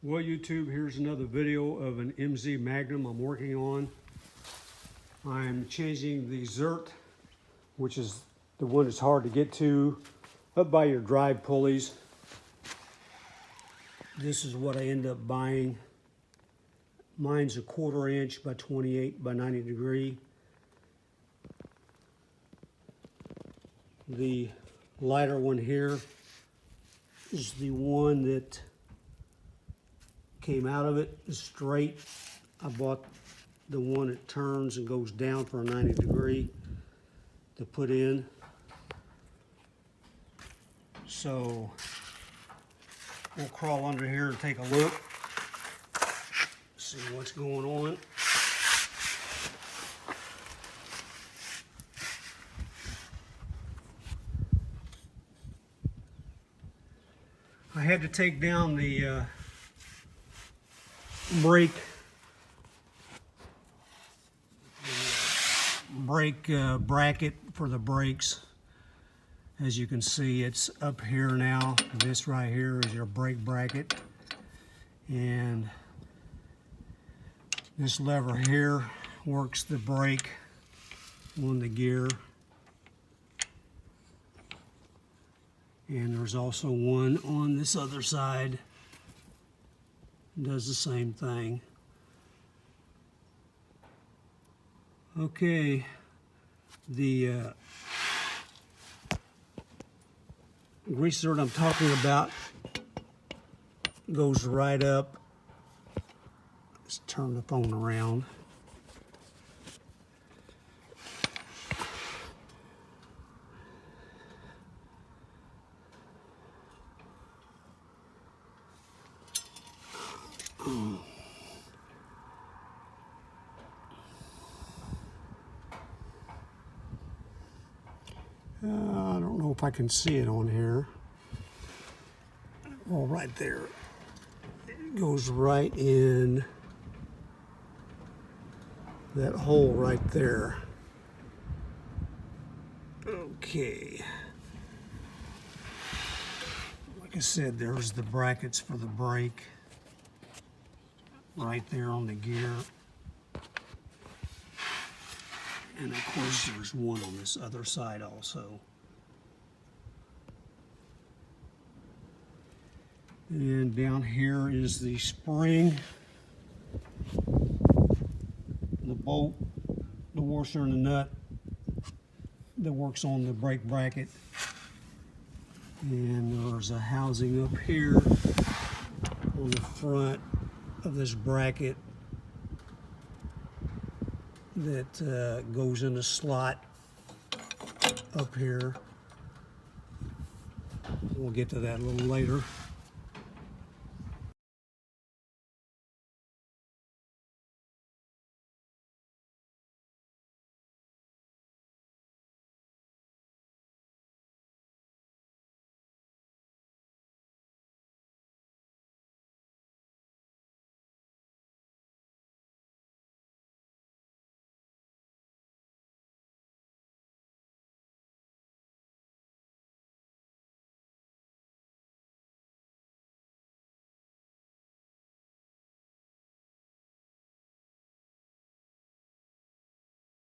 Well, YouTube, here's another video of an MZ Magnum I'm working on. I'm changing the Zert, which is the one that's hard to get to, up by your drive pulleys. This is what I end up buying. Mine's a 1/4 inch by 28 by 90 degree. The lighter one here is the one that came out of it straight. I bought the one that turns and goes down for a 90 degree to put in. So we'll crawl under here and take a look, see what's going on. I had to take down the brake bracket for the brakes. As you can see, it's up here now. This right here is your brake bracket, and this lever here works the brake on the gear. And there's also one on this other side, does the same thing. Okay, the grease Zert I'm talking about goes right up. Let's turn the phone around. I don't know if I can see it on here. Well, right there. It goes right in that hole right there. Okay. Like I said, there's the brackets for the brake right there on the gear. And of course there's one on this other side also. And down here is the spring, the bolt, the washer and the nut that works on the brake bracket. And there's a housing up here on the front of this bracket that goes in a slot up here. We'll get to that a little later.